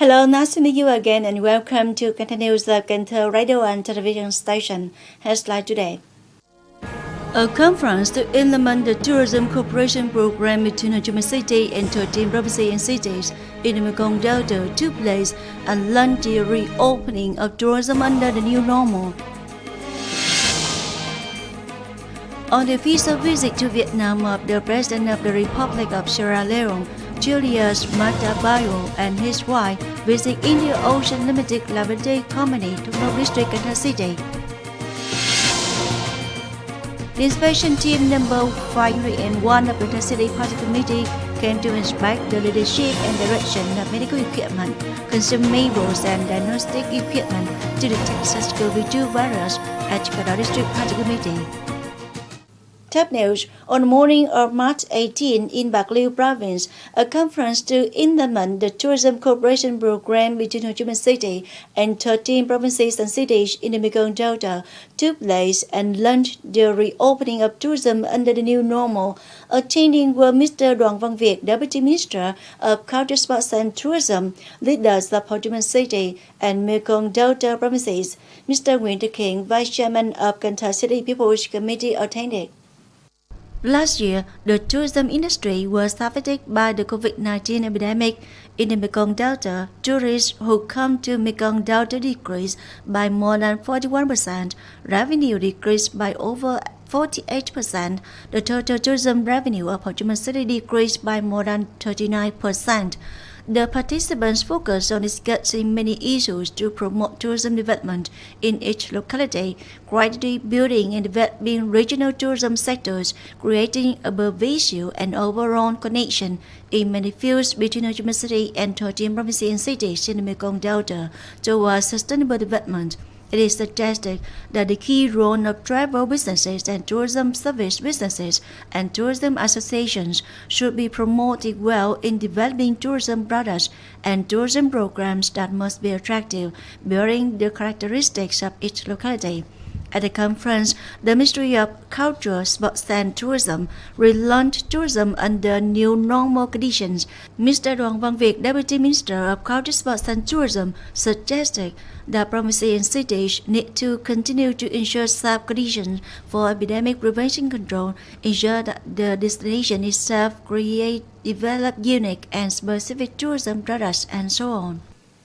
Hello, nice to meet you again and welcome to Cần Thơ News, the Cần Thơ radio and television station. Headline today. A conference to implement the tourism cooperation program between HCMC and 13 provinces and cities in the Mekong Delta took place and launched the reopening of tourism under the new normal. On the official visit to Vietnam of the President of the Republic of Sierra Leone, Julius Mattabayo and his wife visit India Ocean Limited Liability Company to North District Cần Thơ City. The inspection team number 501 of the Cần Thơ City Party Committee came to inspect the leadership and direction of medical equipment, consumables and diagnostic equipment to detect SARS-CoV-2 virus at Cần District Party Committee. Top news. On the morning of March 18 in Bạc Liêu Province, a conference to implement the tourism cooperation program between Ho Chi Minh City and 13 provinces and cities in the Mekong Delta took place and launched the reopening of tourism under the new normal. Attending were Mr. Đoàn Văn Việt, Deputy Minister of Culture, Sports and Tourism, leaders of Ho Chi Minh City and Mekong Delta provinces. Mr. Nguyễn Đức Hiển, Vice Chairman of Cần Thơ City People's Committee, attended. Last year, the tourism industry was affected by the COVID-19 epidemic. In the Mekong Delta, tourists who come to Mekong Delta decreased by more than 41%, revenue decreased by over 48%. The total tourism revenue of Ho Chi Minh City decreased by more than 39%. The participants focused on discussing many issues to promote tourism development in each locality, gradually building and developing regional tourism sectors, creating a pervasive and overall connection in many fields between Ho Chi Minh City and 13 provinces and cities in the Mekong Delta towards sustainable development. It is suggested that the key role of travel businesses and tourism service businesses and tourism associations should be promoted well in developing tourism products and tourism programs that must be attractive, bearing the characteristics of each locality. At the conference, the Ministry of Culture, Sports and Tourism relaunched tourism under new normal conditions. Mr. Đoàn Văn Việt, Deputy Minister of Culture, Sports and Tourism, suggested that provinces and cities need to continue to ensure safe conditions for epidemic prevention control, ensure that the destination itself develop unique and specific tourism products, and so on.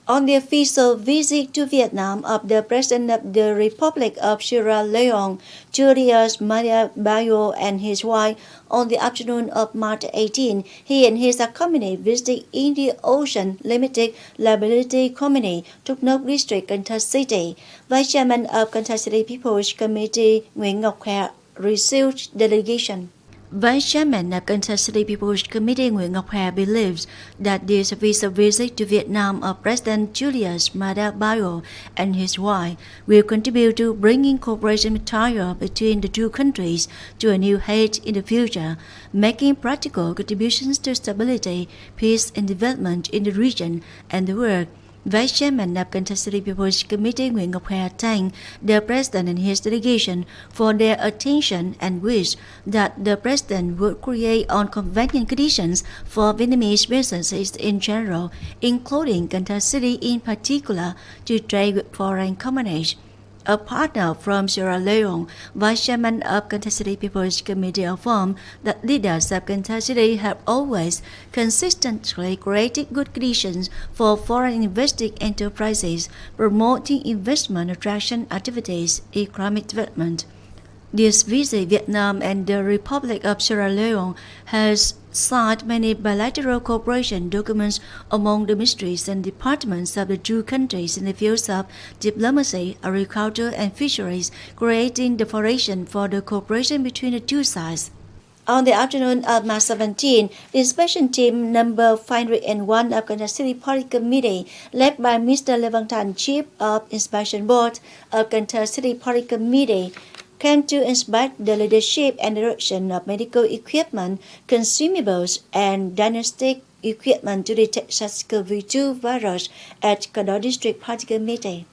On the official visit to Vietnam of the President of the Republic of Sierra Leone, Julius Mattabayo and his wife, on the afternoon of March 18, he and his company visited India Ocean Limited Liability Company, Trúc Nốt District, Cần Thơ City. Vice Chairman of Cần Thơ City People's Committee, Nguyễn Ngọc Hà, received delegation. Vice Chairman of Cần Thơ City People's Committee Nguyễn Ngọc Hà believes that this official visit to Vietnam of President Julius Mattabayo and his wife will contribute to bringing cooperation material between the two countries to a new height in the future, making practical contributions to stability, peace and development in the region and the world. Vice Chairman of Cần Thơ City People's Committee Nguyễn Ngọc Hà thanked the President and his delegation for their attention and wished that the President would create convenient conditions for Vietnamese businesses in general, including Cần Thơ City in particular, to trade with foreign companies. A partner from Sierra Leone, Vice Chairman of Cần Thơ City People's Committee affirmed that leaders of Cần Thơ City have always consistently created good conditions for foreign investing enterprises, promoting investment attraction activities, economic development. This visit, Vietnam and the Republic of Sierra Leone has signed many bilateral cooperation documents among the ministries and departments of the two countries in the fields of diplomacy, agriculture, and fisheries, creating the foundation for the cooperation between the two sides. On the afternoon of March 17, the inspection team number 501 of Cần Thơ City Party Committee, led by Mr. Lê Văn Thành, Chief of Inspection Board of Cần Thơ City Party Committee, came to inspect the leadership and direction of medical equipment, consumables, and diagnostic equipment to detect SARS-CoV-2 virus at Cần District Party Committee.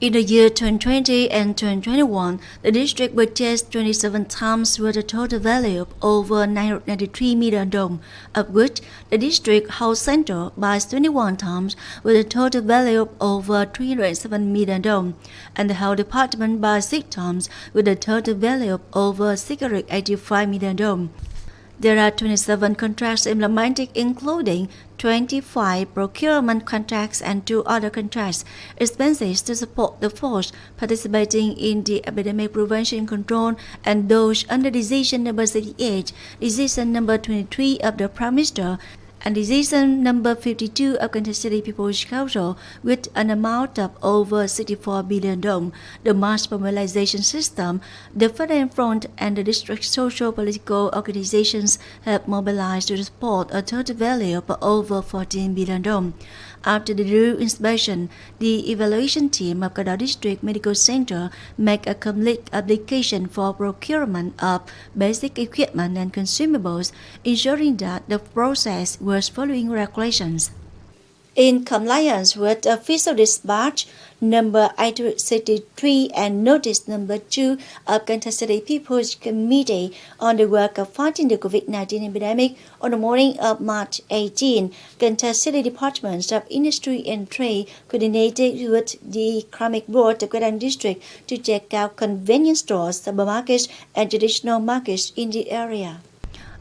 In the year 2020 and 2021, the district purchased 27 times with a total value of over 993 million dong, of which the district house center buys 21 times with a total value of over 307 million dong, and the health department buys 6 times with a total value of over 685 million dong. There are 27 contracts implemented, including 25 procurement contracts and 2 other contracts, expenses to support the force participating in the epidemic prevention control and those under Decision number 68, Decision number 23 of the Prime Minister, and Decision number 52 of Cần Thơ City People's Council with an amount of over 64 billion dong. The mass mobilization system, the Federal Front and the district social political organizations have mobilized to support a total value of over 14 billion dong. After the thorough inspection, the evaluation team of Cần Thơ District Medical Center make a complete application for procurement of basic equipment and consumables, ensuring that the process was following regulations. In compliance with Official Dispatch number 863 and Notice number 2 of Cần Thơ City People's Committee on the work of fighting the COVID-19 epidemic, on the morning of March 18, Cần Thơ City Department of Industry and Trade coordinated with the Economic Board of Cần Thơ District to check out convenience stores, supermarkets, and traditional markets in the area.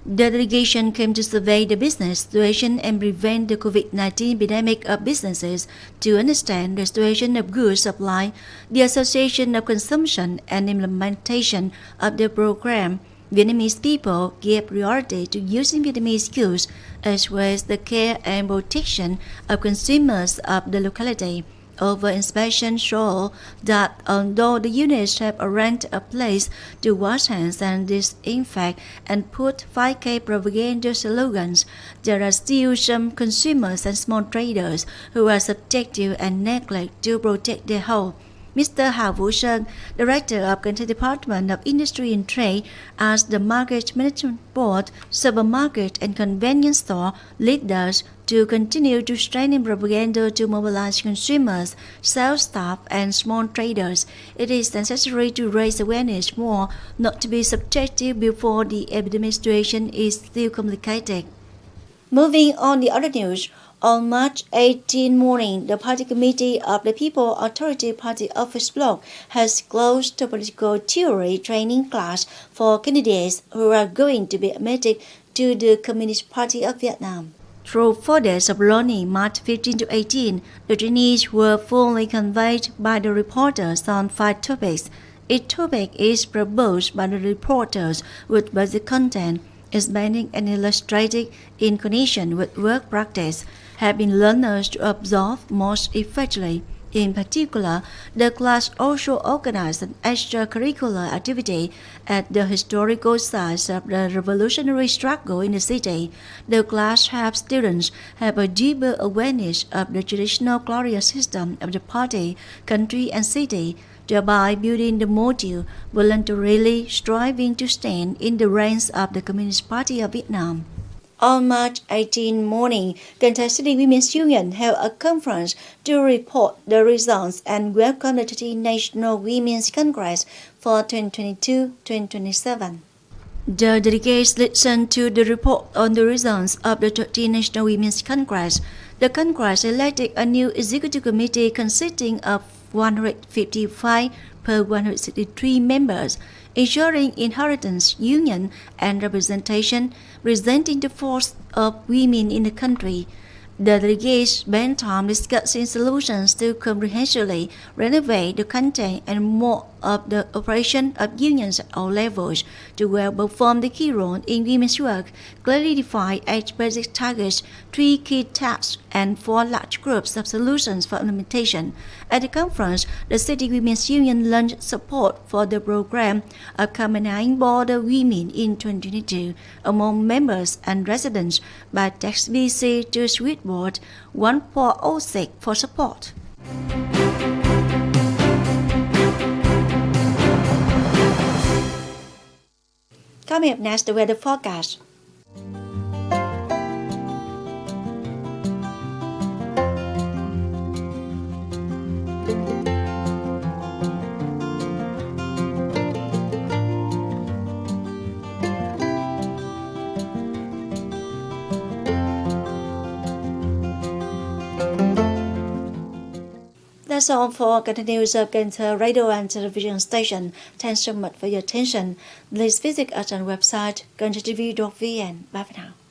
The delegation came to survey the business situation and prevent the COVID-19 epidemic of businesses to understand the situation of goods supply, the association of consumption and implementation of the program. Vietnamese people gave priority to using Vietnamese goods as well as the care and protection of consumers of the locality. Over inspection show that although the units have arranged a place to wash hands and disinfect and put 5K propaganda slogans, there are still some consumers and small traders who are subjective and neglect to protect their health. Mr. Hà Vũ Sơn, Director of Cần Thơ Department of Industry and Trade, asked the Market Management Board, supermarket and convenience store leaders to continue to strengthen propaganda to mobilize consumers, sales staff, and small traders. It is necessary to raise awareness more, not to be subjective before the epidemic situation is still complicated. Moving on the other news, on March 18 morning, the Party Committee of the People Authority Party Office Block has closed the political theory training class for candidates who are going to be admitted to the Communist Party of Vietnam. Through 4 days of learning, March 15 to 18, the trainees were fully conveyed by the reporters on 5 topics. Each topic is proposed by the reporters with basic content, explaining and illustrating in connection with work practice, helping learners to absorb most effectively. In particular, the class also organized an extracurricular activity at the historical sites of the revolutionary struggle in the city. The class helps students have a deeper awareness of the traditional glorious system of the party, country, and city, thereby building the motive, voluntarily striving to stand in the ranks of the Communist Party of Vietnam. On March 18 morning, Cần Thơ City Women's Union held a conference to report the results and welcome the 13th National Women's Congress for 2022-2027. The delegates listened to the report on the results of the 13th National Women's Congress. The Congress elected a new executive committee consisting of 155 per 163 members, ensuring inheritance, union, and representation, presenting the force of women in the country. The delegates spent time discussing solutions to comprehensively renovate the content and mode of the operation of unions at all levels to well perform the key role in women's work, clearly define 8 basic targets, 3 key tasks, and 4 large groups of solutions for implementation. At the conference, the City Women's Union launched support for the program of Accompanying Border Women in 2022 among members and residents by text BC to Switchboard 1406 for support. Coming up next, the weather forecast. That's all for Cần News of Cần Thơ Radio and Television Station. Thanks so much for your attention. Please visit us on website kenthtv.vn. Bye for now.